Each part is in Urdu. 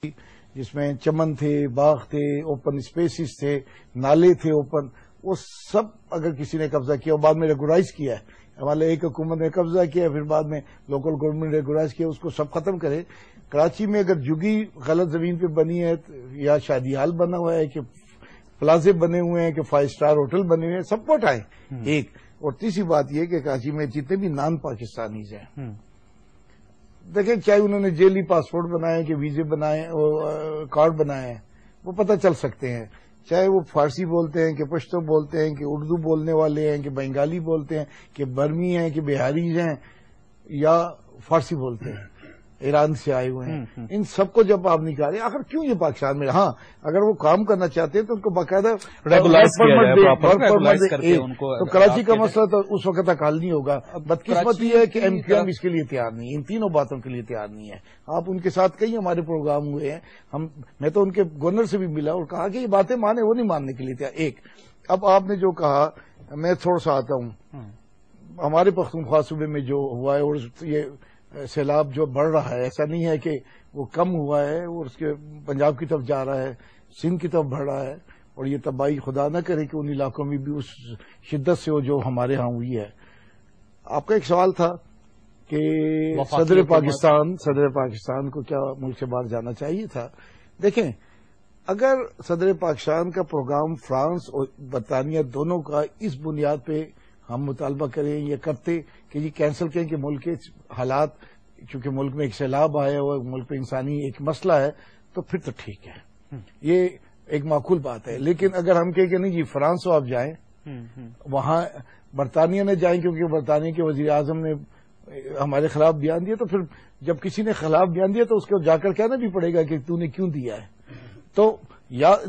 جس میں چمن تھے، باغ تھے، اوپن اسپیسز تھے، نالے تھے اوپن، وہ سب اگر کسی نے قبضہ کیا اور بعد میں ریگولائز کیا ہے، ہمارے ایک حکومت نے قبضہ کیا، پھر بعد میں لوکل گورنمنٹ نے ریگولائز کیا، اس کو سب ختم کرے۔ کراچی میں اگر جگی غلط زمین پہ بنی ہے یا شادی ہال بنا ہوا ہے کہ پلازے بنے ہوئے ہیں کہ 5 اسٹار ہوٹل بنے ہوئے ہیں، سب کو ہٹائیں ایک۔ اور تیسری بات یہ کہ کراچی میں جتنے بھی نان پاکستانیز ہیں، دیکھیں چاہے انہوں نے جیلی پاسپورٹ بنائے کہ ویزے بنائے، کارڈ بنائے ہیں، وہ پتہ چل سکتے ہیں، چاہے وہ فارسی بولتے ہیں کہ پشتو بولتے ہیں کہ اردو بولنے والے ہیں کہ بنگالی بولتے ہیں کہ برمی ہیں کہ بہاریز ہیں یا فارسی بولتے ہیں، ایران سے آئے ہوئے ہیں، ان سب کو جب آپ نکالیں، آخر کیوں یہ پاکستان میں؟ ہاں اگر وہ کام کرنا چاہتے ہیں تو ان کو باقاعدہ تو کراچی کا مسئلہ تو اس وقت تک حل نہیں ہوگا۔ بدقسمت یہ ہے کہ ایم کیو ایم اس کے لیے تیار نہیں، ان تینوں باتوں کے لیے تیار نہیں ہے۔ آپ ان کے ساتھ کئی ہمارے پروگرام ہوئے ہیں، میں تو ان کے گورنر سے بھی ملا اور کہا کہ یہ باتیں مانے، وہ نہیں ماننے کے لیے تیار۔ ایک اب آپ نے جو کہا، میں تھوڑا سا آتا ہوں، ہمارے پختونخوا صوبے میں جو ہوا ہے اور یہ سیلاب جو بڑھ رہا ہے، ایسا نہیں ہے کہ وہ کم ہوا ہے اور اس کے پنجاب کی طرف جا رہا ہے، سندھ کی طرف بڑھ رہا ہے، اور یہ تباہی خدا نہ کرے کہ ان علاقوں میں بھی اس شدت سے ہو جو ہمارے ہاں ہوئی ہے۔ آپ کا ایک سوال تھا کہ صدر پاکستان کو کیا ملک سے باہر جانا چاہیے تھا؟ دیکھیں، اگر صدر پاکستان کا پروگرام فرانس اور برطانیہ دونوں کا اس بنیاد پہ ہم مطالبہ کریں یا کرتے کہ یہ کینسل کریں کہ ملک کے حالات، چونکہ ملک میں ایک سیلاب آیا ہوا، ملک پہ انسانی ایک مسئلہ ہے، تو پھر تو ٹھیک ہے، یہ ایک معقول بات ہے۔ لیکن اگر ہم کہیں کہ نہیں جی فرانس آپ جائیں، وہاں برطانیہ نے جائیں کیونکہ برطانیہ کے وزیر اعظم نے ہمارے خلاف بیان دیا، تو پھر جب کسی نے خلاف بیان دیا تو اس کو جا کر کہنا بھی پڑے گا کہ تو نے کیوں دیا ہے۔ تو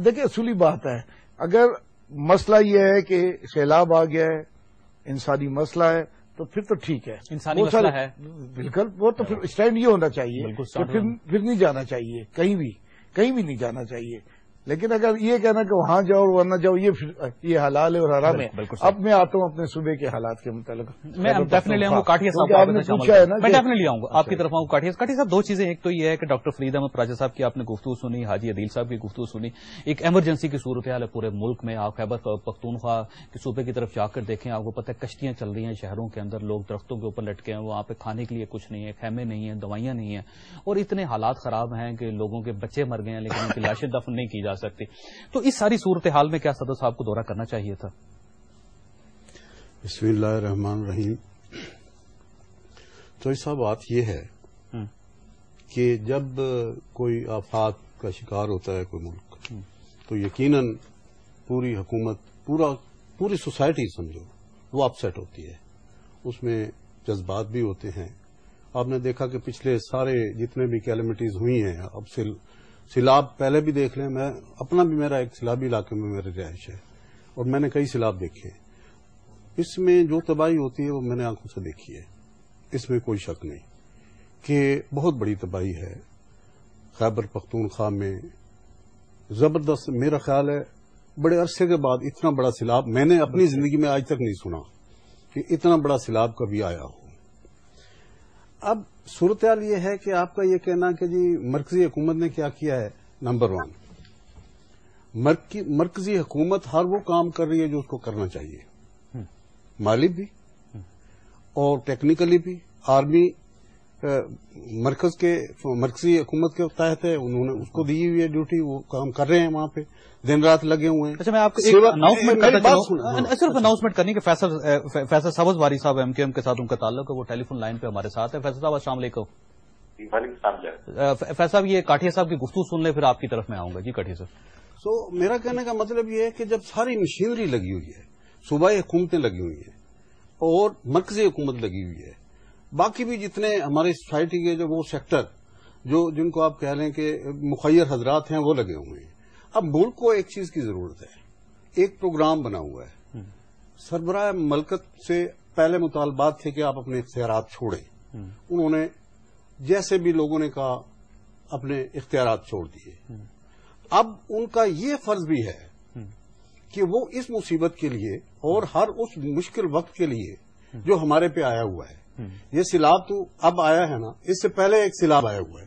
دیکھیں اصولی بات ہے، اگر مسئلہ یہ ہے کہ سیلاب آ گیا ہے، انسانی مسئلہ ہے، تو پھر تو ٹھیک ہے، انسانی مسئلہ ہے، بالکل، وہ تو پھر اسٹینڈ یہ ہونا چاہیے کہ پھر نہیں جانا چاہیے، کہیں بھی نہیں جانا چاہیے۔ لیکن اگر یہ کہنا کہ وہاں جاؤ اور ورنہ جاؤ، یہ حلال ہے اور حرام ہے۔ اب میں آتا ہوں اپنے صوبے کے حالات کے متعلق، میں ڈیفینیٹلی آؤں گا کاٹھیا صاحب، آپ نے پوچھا ہے نا، میں ڈیفینیٹلی آؤں گا آپ کی طرف آؤں گا کاٹھیا صاحب۔ دو چیزیں، ایک تو یہ ہے کہ ڈاکٹر فرید احمد پراجا صاحب کی آپ نے گفتگو سنی، حاجی عدیل صاحب کی گفتگو سنی، ایک ایمرجنسی کی صورتحال ہے پورے ملک میں۔ آپ خیبر پختونخوا کے صوبے کی طرف جا کر دیکھیں، آپ کو پتہ ہے کشتیاں چل رہی ہیں شہروں کے اندر، لوگ درختوں کے اوپر لٹکے ہیں، وہاں پہ کھانے کے لیے کچھ نہیں ہے، خیمے نہیں ہیں، دوائیاں نہیں ہیں، اور اتنے حالات خراب ہیں کہ لوگوں کے بچے مر گئے ہیں لیکن ان کی لاشیں دفن نہیں کی جا سکتی۔ تو اس ساری صورتحال میں کیا صدر صاحب کو دورہ کرنا چاہیے تھا؟ بسم اللہ الرحمن الرحیم۔ تو اس بات یہ ہے کہ جب کوئی آفات کا شکار ہوتا ہے کوئی ملک، تو یقیناً پوری حکومت، پوری سوسائٹی سمجھو وہ اپسیٹ ہوتی ہے، اس میں جذبات بھی ہوتے ہیں۔ آپ نے دیکھا کہ پچھلے سارے جتنے بھی کیلمٹیز ہوئی ہیں، اب سیلاب پہلے بھی دیکھ لیں، میرا ایک سیلابی علاقے میں میری رہائش ہے اور میں نے کئی سیلاب دیکھے، اس میں جو تباہی ہوتی ہے وہ میں نے آنکھوں سے دیکھی ہے، اس میں کوئی شک نہیں کہ بہت بڑی تباہی ہے۔ خیبر پختونخوا میں زبردست، میرا خیال ہے بڑے عرصے کے بعد اتنا بڑا سیلاب میں نے اپنی زندگی میں آج تک نہیں سنا کہ اتنا بڑا سیلاب کبھی آیا ہو۔ اب صورتحال یہ ہے کہ آپ کا یہ کہنا کہ جی مرکزی حکومت نے کیا کیا ہے، نمبر 1 مرکزی حکومت ہر وہ کام کر رہی ہے جو اس کو کرنا چاہیے، مالی بھی اور ٹیکنیکلی بھی۔ آرمی مرکزی حکومت کے تحت ہے، انہوں نے اس کو دی ہوئی ہے ڈیوٹی، وہ کام کر رہے ہیں، وہاں پہ دن رات لگے ہوئے ہیں۔ اچھا، میں آپ کو ایک اناؤنسمنٹ کرنا چاہوں گا، صرف اناؤنسمنٹ کرنی کہ فیصل سبز واری صاحب ایم کیو ایم کے ساتھ ان کا تعلق ہے، وہ ٹیلی فون لائن پہ ہمارے ساتھ ہے۔ فیصل صاحب السلام علیکم۔ فیصل صاحب یہ کاٹھیا صاحب کی گفتگو سن لیں، پھر آپ کی طرف میں آؤں گا۔ جی کاٹھیا صاحب۔ میرا کہنے کا مطلب یہ ہے کہ جب ساری مشینری لگی ہوئی ہے، صوبائی حکومتیں لگی ہوئی ہیں اور مرکزی حکومت لگی ہوئی ہے، باقی بھی جتنے ہماری سوسائٹی کے جو وہ سیکٹر جن کو آپ کہہ لیں کہ مخیر حضرات ہیں، وہ لگے ہوئے ہیں۔ اب ملک کو ایک چیز کی ضرورت ہے، ایک پروگرام بنا ہوا ہے۔ سربراہ مملکت سے پہلے مطالبات تھے کہ آپ اپنے اختیارات چھوڑیں، انہوں نے جیسے بھی لوگوں نے کہا اپنے اختیارات چھوڑ دیے۔ اب ان کا یہ فرض بھی ہے کہ وہ اس مصیبت کے لیے اور ہر اس مشکل وقت کے لیے جو ہمارے پہ آیا ہوا ہے، یہ سیلاب تو اب آیا ہے نا، اس سے پہلے ایک سیلاب آیا ہوا ہے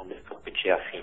1985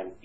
MP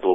2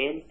ANP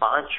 5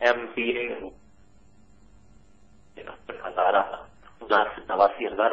MPA 89,000